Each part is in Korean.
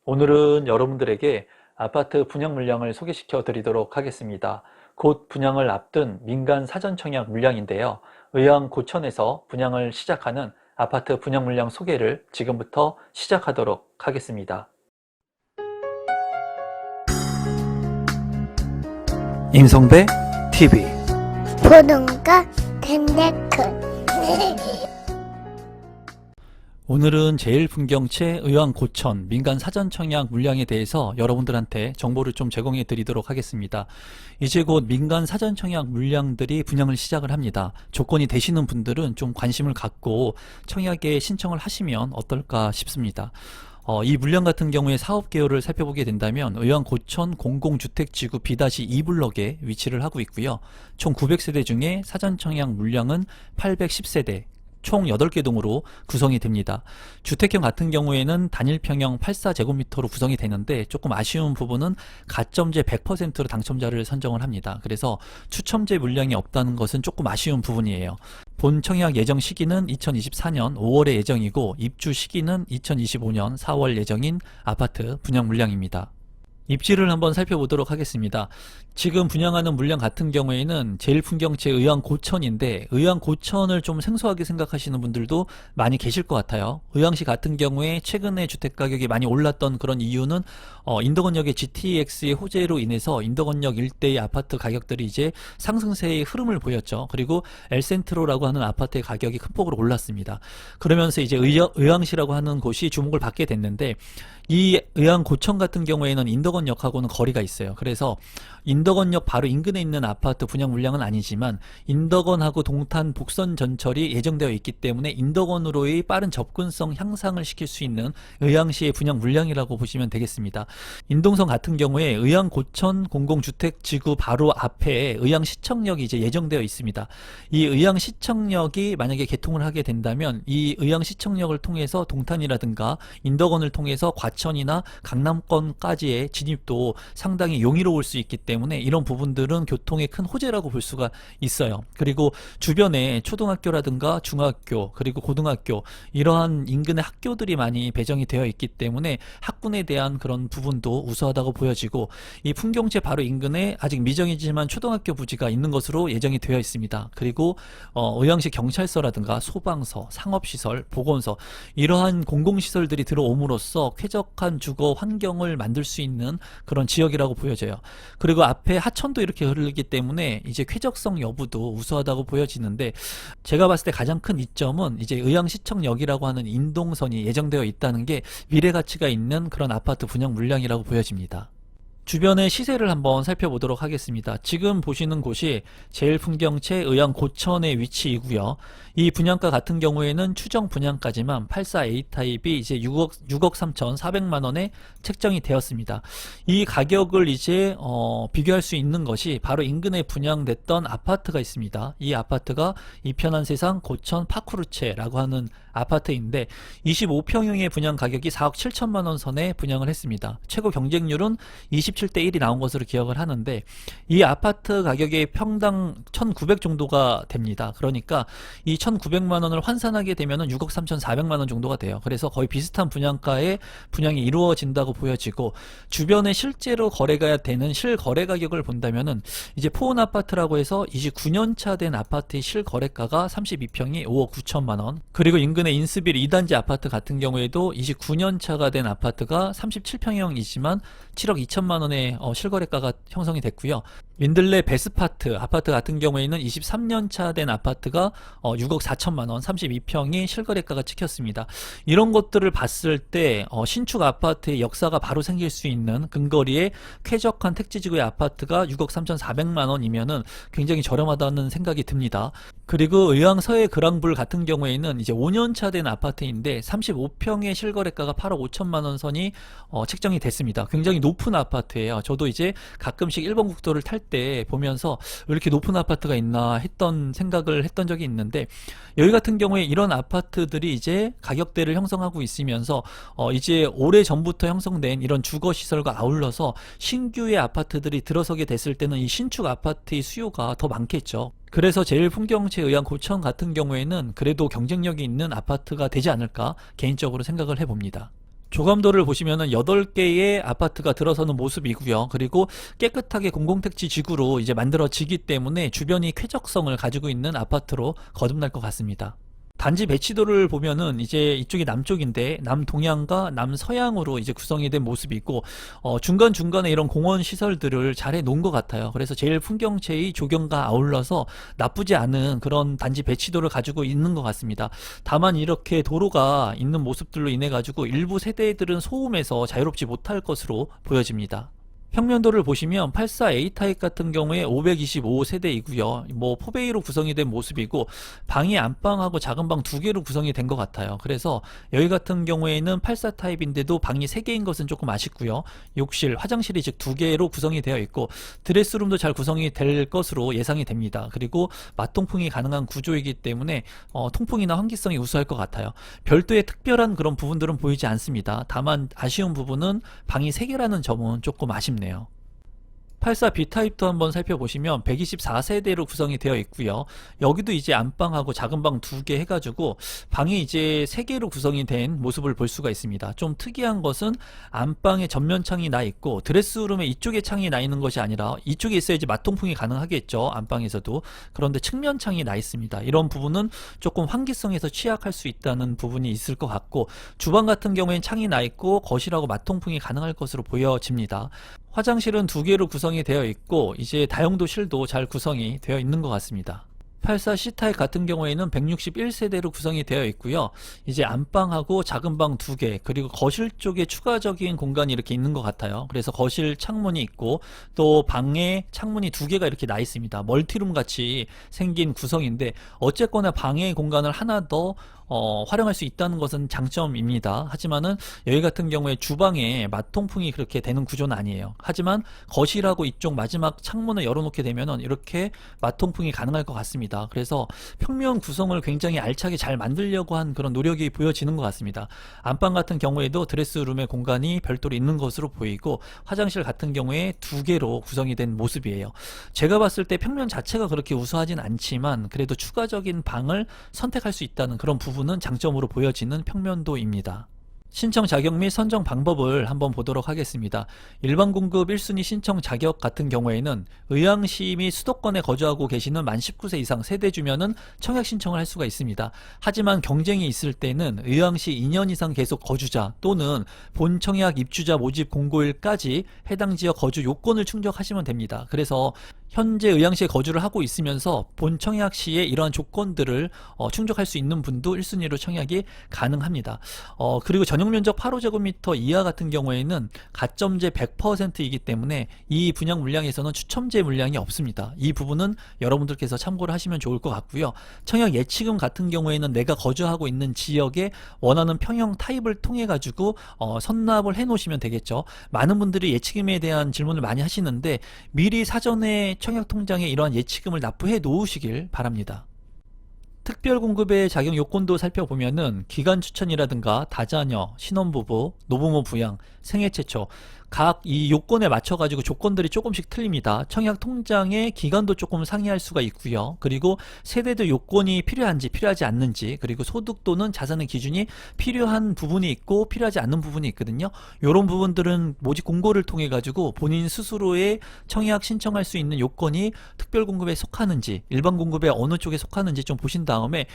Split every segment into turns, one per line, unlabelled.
오늘은 여러분들에게 아파트 분양 물량을 소개시켜 드리도록 하겠습니다. 곧 분양을 앞둔 민간 사전 청약 물량인데요. 의왕 고천에서 분양을 시작하는 아파트 분양 물량 소개를 지금부터 시작하도록 하겠습니다. 임성배 TV
보동과 덴데크
오늘은 제일풍경채 의왕 고천 민간 사전 청약 물량에 대해서 여러분들한테 정보를 좀 제공해 드리도록 하겠습니다. 이제 곧 민간 사전 청약 물량들이 분양을 시작을 합니다. 조건이 되시는 분들은 좀 관심을 갖고 청약에 신청을 하시면 어떨까 싶습니다. 이 물량 같은 경우에 사업 개요를 살펴보게 된다면 의왕 고천 공공주택지구 B-2블럭에 위치를 하고 있고요. 총 900세대 중에 사전 청약 물량은 810세대, 총 8개 동으로 구성이 됩니다. 주택형 같은 경우에는 단일평형 84제곱미터로 구성이 되는데 조금 아쉬운 부분은 가점제 100%로 당첨자를 선정을 합니다. 그래서 추첨제 물량이 없다는 것은 조금 아쉬운 부분이에요. 본 청약 예정 시기는 2024년 5월에 예정이고 입주 시기는 2025년 4월 예정인 아파트 분양 물량입니다. 입지를 한번 살펴보도록 하겠습니다. 지금 분양하는 물량 같은 경우에는 제일풍경채 의왕 고천인데 의왕 고천을 좀 생소하게 생각하시는 분들도 많이 계실 것 같아요. 의왕시 같은 경우에 최근에 주택가격이 많이 올랐던 그런 이유는 인덕원역의 GTX의 호재로 인해서 인덕원역 일대의 아파트 가격들이 이제 상승세의 흐름을 보였죠. 그리고 엘센트로라고 하는 아파트의 가격이 큰 폭으로 올랐습니다. 그러면서 이제 의왕시라고 하는 곳이 주목을 받게 됐는데 이 의왕 고천 같은 경우에는 인덕원역하고는 거리가 있어요. 그래서 인덕원역 바로 인근에 있는 아파트 분양 물량은 아니지만 인덕원하고 동탄 복선 전철이 예정되어 있기 때문에 인덕원으로의 빠른 접근성 향상을 시킬 수 있는 의왕시의 분양 물량이라고 보시면 되겠습니다. 인동성 같은 경우에 의왕 고천 공공주택지구 바로 앞에 의왕시청역이 이제 예정되어 있습니다. 이 의왕시청역이 만약에 개통을 하게 된다면 이 의왕시청역을 통해서 동탄이라든가 인덕원을 통해서 과천이나 강남권까지의 진입도 상당히 용이로울 수 있기 때문에 이런 부분들은 교통의 큰 호재라고 볼 수가 있어요. 그리고 주변에 초등학교라든가 중학교 그리고 고등학교 이러한 인근의 학교들이 많이 배정이 되어 있기 때문에 학군에 대한 그런 부분도 우수하다고 보여지고 이 풍경채 바로 인근에 아직 미정이지만 초등학교 부지가 있는 것으로 예정이 되어 있습니다. 그리고 의왕시 경찰서라든가 소방서, 상업시설, 보건소 이러한 공공시설들이 들어옴으로써 쾌적한 주거 환경을 만들 수 있는 그런 지역이라고 보여져요. 그리고 앞에 하천도 이렇게 흐르기 때문에 이제 쾌적성 여부도 우수하다고 보여지는데 제가 봤을 때 가장 큰 이점은 이제 의왕시청역이라고 하는 인동선이 예정되어 있다는 게 미래 가치가 있는 그런 아파트 분양 물량이라고 보여집니다. 주변의 시세를 한번 살펴보도록 하겠습니다. 지금 보시는 곳이 제일풍경채 의왕 고천의 위치이고요. 이 분양가 같은 경우에는 추정 분양가지만 84A 타입이 이제 6억 3,400만 원에 책정이 되었습니다. 이 가격을 이제 비교할 수 있는 것이 바로 인근에 분양됐던 아파트가 있습니다. 이 아파트가 이편한 세상 고천 파쿠르체라고 하는 아파트인데 25평형의 분양 가격이 4억 7천만 원 선에 분양을 했습니다. 최고 경쟁률은 27대 1이 나온 것으로 기억을 하는데 이 아파트 가격이 평당 1,900 정도가 됩니다. 그러니까 이 1,900만 원을 환산하게 되면 6억 3,400만 원 정도가 돼요. 그래서 거의 비슷한 분양가에 분양이 이루어진다고 보여지고 주변에 실제로 거래가 되는 실거래 가격을 본다면은 이제 포은 아파트라고 해서 29년차 된 아파트의 실거래가가 32평이 5억 9천만 원 그리고 인근의 인스빌 2단지 아파트 같은 경우에도 29년차가 된 아파트가 37평형이지만 7억 2천만 원의 실거래가가 형성이 됐고요. 민들레 베스파트 아파트 같은 경우에는 23년차 된 아파트가 6억 4천만 원 32평이 실거래가가 찍혔습니다. 이런 것들을 봤을 때 신축 아파트의 역사가 바로 생길 수 있는 근거리에 쾌적한 택지지구의 아파트가 6억 3,400만 원이면은 굉장히 저렴하다는 생각이 듭니다. 그리고 의왕 서해 그랑불 같은 경우에는 이제 5년차 된 아파트인데 35평의 실거래가가 8억 5천만 원 선이 책정이 됐습니다. 굉장히 높은 아파트예요. 저도 이제 가끔씩 1번 국도를 탈 때 보면서 왜 이렇게 높은 아파트가 있나 했던 생각을 했던 적이 있는데 여기 같은 경우에 이런 아파트들이 이제 가격대를 형성하고 있으면서 이제 오래 전부터 형성된 이런 주거 시설과 아울러서 신규의 아파트들이 들어서게 됐을 때는 이 신축 아파트의 수요가 더 많겠죠. 그래서 제일풍경채 의왕 고천 같은 경우에는 그래도 경쟁력이 있는 아파트가 되지 않을까 개인적으로 생각을 해봅니다. 조감도를 보시면은 8개의 아파트가 들어서는 모습이고요. 그리고 깨끗하게 공공택지 지구로 이제 만들어지기 때문에 주변이 쾌적성을 가지고 있는 아파트로 거듭날 것 같습니다. 단지 배치도를 보면은 이제 이쪽이 남쪽인데 남동향과 남서향으로 이제 구성이 된 모습이 있고 중간중간에 이런 공원 시설들을 잘 해놓은 것 같아요. 그래서 제일 풍경채의 조경과 아울러서 나쁘지 않은 그런 단지 배치도를 가지고 있는 것 같습니다. 다만 이렇게 도로가 있는 모습들로 인해 가지고 일부 세대들은 소음에서 자유롭지 못할 것으로 보여집니다. 평면도를 보시면 84A 타입 같은 경우에 525세대이고요. 뭐 포베이로 구성이 된 모습이고 방이 안방하고 작은 방 2개로 구성이 된 것 같아요. 그래서 여기 같은 경우에는 84 타입인데도 방이 3개인 것은 조금 아쉽고요. 욕실, 화장실이 즉 2개로 구성이 되어 있고 드레스룸도 잘 구성이 될 것으로 예상이 됩니다. 그리고 맞통풍이 가능한 구조이기 때문에 통풍이나 환기성이 우수할 것 같아요. 별도의 특별한 그런 부분들은 보이지 않습니다. 다만 아쉬운 부분은 방이 3개라는 점은 조금 아쉽네요. 84B 타입도 한번 살펴보시면 124세대로 구성이 되어 있고요. 여기도 이제 안방하고 작은 방 2개 해가지고 방이 이제 3개로 구성이 된 모습을 볼 수가 있습니다. 좀 특이한 것은 안방에 전면창이 나 있고 드레스룸에 이쪽에 창이 나 있는 것이 아니라 이쪽에 있어야지 맞통풍이 가능하겠죠. 안방에서도. 그런데 측면창이 나 있습니다. 이런 부분은 조금 환기성에서 취약할 수 있다는 부분이 있을 것 같고 주방 같은 경우에는 창이 나 있고 거실하고 맞통풍이 가능할 것으로 보여집니다. 화장실은 2개로 구성이 되어 있고 이제 다용도실도 잘 구성이 되어 있는 것 같습니다. 84C 타입 같은 경우에는 161세대로 구성이 되어 있고요. 이제 안방하고 작은 방 2개 그리고 거실 쪽에 추가적인 공간이 이렇게 있는 것 같아요. 그래서 거실 창문이 있고 또 방에 창문이 2개가 이렇게 나 있습니다. 멀티룸 같이 생긴 구성인데 어쨌거나 방의 공간을 하나 더 활용할 수 있다는 것은 장점입니다. 하지만은 여기 같은 경우에 주방에 맞통풍이 그렇게 되는 구조는 아니에요. 하지만 거실하고 이쪽 마지막 창문을 열어놓게 되면은 이렇게 맞통풍이 가능할 것 같습니다. 그래서 평면 구성을 굉장히 알차게 잘 만들려고 한 그런 노력이 보여지는 것 같습니다. 안방 같은 경우에도 드레스룸의 공간이 별도로 있는 것으로 보이고 화장실 같은 경우에 2개로 구성이 된 모습이에요. 제가 봤을 때 평면 자체가 그렇게 우수하진 않지만 그래도 추가적인 방을 선택할 수 있다는 그런 부분은 장점으로 보여지는 평면도입니다. 신청 자격 및 선정 방법을 한번 보도록 하겠습니다. 일반 공급 1순위 신청 자격 같은 경우에는 의왕시 및 수도권에 거주하고 계시는 만 19세 이상 세대주면은 청약 신청을 할 수가 있습니다. 하지만 경쟁이 있을 때는 의왕시 2년 이상 계속 거주자 또는 본 청약 입주자 모집 공고일까지 해당 지역 거주 요건을 충족하시면 됩니다. 그래서 현재 의왕시에 거주를 하고 있으면서 본 청약 시에 이러한 조건들을 충족할 수 있는 분도 1순위로 청약이 가능합니다. 그리고 전용 면적 8호제곱미터 이하 같은 경우에는 가점제 100%이기 때문에 이 분양 물량에서는 추첨제 물량이 없습니다. 이 부분은 여러분들께서 참고를 하시면 좋을 것 같고요. 청약 예치금 같은 경우에는 내가 거주하고 있는 지역에 원하는 평형 타입을 통해 가지고 선납을 해 놓으시면 되겠죠. 많은 분들이 예치금에 대한 질문을 많이 하시는데 미리 사전에 청약통장에 이러한 예치금을 납부해 놓으시길 바랍니다. 특별공급의 자격 요건도 살펴보면은 기간 추천이라든가 다자녀, 신혼부부, 노부모 부양, 생애 최초 각 이 요건에 맞춰 가지고 조건들이 조금씩 틀립니다. 청약 통장의 기간도 조금 상이할 수가 있고요. 그리고 세대도 요건이 필요한지 필요하지 않는지 그리고 소득 또는 자산의 기준이 필요한 부분이 있고 필요하지 않는 부분이 있거든요. 이런 부분들은 모집 공고를 통해 가지고 본인 스스로의 청약 신청할 수 있는 요건이 특별공급에 속하는지 일반 공급에 어느 쪽에 속하는지 좀 보신 다음에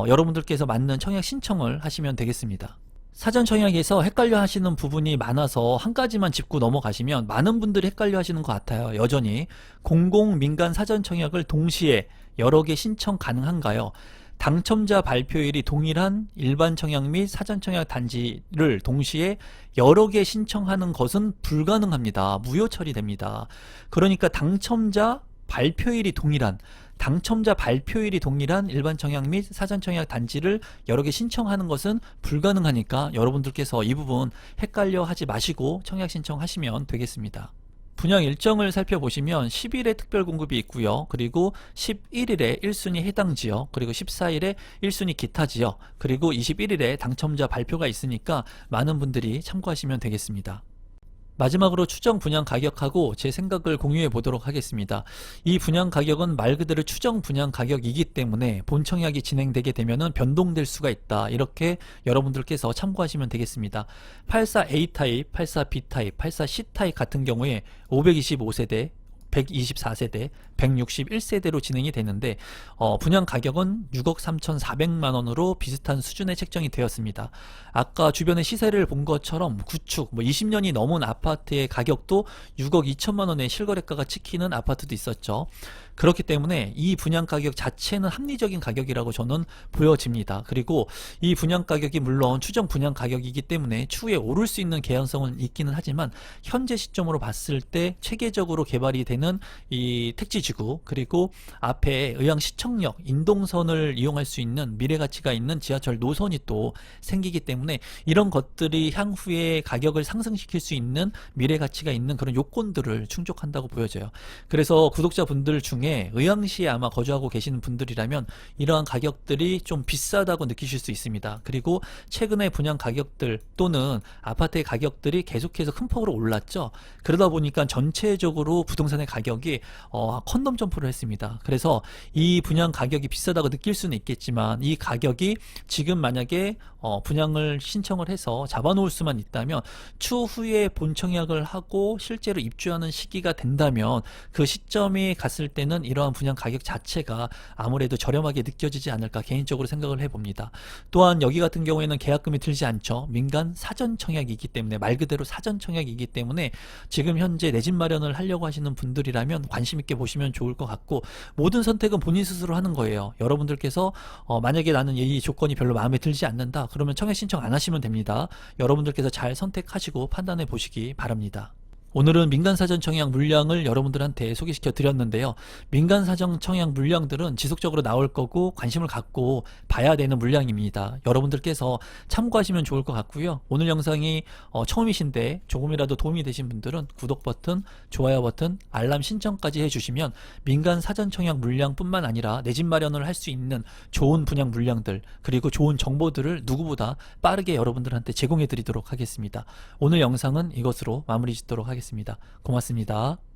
여러분들께서 맞는 청약 신청을 하시면 되겠습니다. 사전 청약에서 헷갈려 하시는 부분이 많아서 한 가지만 짚고 넘어가시면 많은 분들이 헷갈려 하시는 것 같아요. 여전히 공공 민간 사전 청약을 동시에 여러 개 신청 가능한가요? 당첨자 발표일이 동일한 일반 청약 및 사전 청약 단지를 동시에 여러 개 신청하는 것은 불가능합니다. 무효 처리됩니다. 그러니까 당첨자 발표일이 동일한 일반 청약 및 사전 청약 단지를 여러 개 신청하는 것은 불가능하니까 여러분들께서 이 부분 헷갈려 하지 마시고 청약 신청하시면 되겠습니다. 분양 일정을 살펴보시면 10일에 특별공급이 있고요. 그리고 11일에 1순위 해당 지역, 그리고 14일에 1순위 기타 지역, 그리고 21일에 당첨자 발표가 있으니까 많은 분들이 참고하시면 되겠습니다. 마지막으로 추정 분양 가격하고 제 생각을 공유해 보도록 하겠습니다. 이 분양 가격은 말 그대로 추정 분양 가격이기 때문에 본 청약이 진행되게 되면은 변동될 수가 있다. 이렇게 여러분들께서 참고하시면 되겠습니다. 84A 타입, 84B 타입, 84C 타입 같은 경우에 525세대 124세대, 161세대로 진행이 되는데 분양 가격은 6억 3,400만 원으로 비슷한 수준에 책정이 되었습니다. 아까 주변의 시세를 본 것처럼 구축 20년이 넘은 아파트의 가격도 6억 2천만 원의 실거래가가 찍히는 아파트도 있었죠. 그렇기 때문에 이 분양 가격 자체는 합리적인 가격이라고 저는 보여집니다. 그리고 이 분양 가격이 물론 추정 분양 가격이기 때문에 추후에 오를 수 있는 개연성은 있기는 하지만 현재 시점으로 봤을 때 체계적으로 개발이 되는 이 택지지구, 그리고 앞에 의왕 시청역 인동선을 이용할 수 있는 미래가치가 있는 지하철 노선이 또 생기기 때문에 이런 것들이 향후에 가격을 상승시킬 수 있는 미래가치가 있는 그런 요건들을 충족한다고 보여져요. 그래서 구독자분들 중에 의왕시에 아마 거주하고 계시는 분들이라면 이러한 가격들이 좀 비싸다고 느끼실 수 있습니다. 그리고 최근에 분양 가격들 또는 아파트의 가격들이 계속해서 큰 폭으로 올랐죠. 그러다 보니까 전체적으로 부동산의 가격이 컨덤 점프를 했습니다. 그래서 이 분양 가격이 비싸다고 느낄 수는 있겠지만 이 가격이 지금 만약에 분양을 신청을 해서 잡아놓을 수만 있다면 추후에 본청약을 하고 실제로 입주하는 시기가 된다면 그 시점이 갔을 때는 이러한 분양 가격 자체가 아무래도 저렴하게 느껴지지 않을까 개인적으로 생각을 해봅니다. 또한 여기 같은 경우에는 계약금이 들지 않죠. 민간 사전 청약이기 때문에, 말 그대로 사전 청약이기 때문에 지금 현재 내 집 마련을 하려고 하시는 분들이라면 관심 있게 보시면 좋을 것 같고, 모든 선택은 본인 스스로 하는 거예요. 여러분들께서 만약에 나는 이 조건이 별로 마음에 들지 않는다 그러면 청약 신청 안 하시면 됩니다. 여러분들께서 잘 선택하시고 판단해 보시기 바랍니다. 오늘은 민간사전 청약 물량을 여러분들한테 소개시켜 드렸는데요. 민간사전 청약 물량들은 지속적으로 나올 거고 관심을 갖고 봐야 되는 물량입니다. 여러분들께서 참고하시면 좋을 것 같고요. 오늘 영상이 처음이신데 조금이라도 도움이 되신 분들은 구독 버튼, 좋아요 버튼, 알람 신청까지 해주시면 민간사전 청약 물량뿐만 아니라 내 집 마련을 할 수 있는 좋은 분양 물량들, 그리고 좋은 정보들을 누구보다 빠르게 여러분들한테 제공해 드리도록 하겠습니다. 오늘 영상은 이것으로 마무리 짓도록 하겠습니다. 고맙습니다.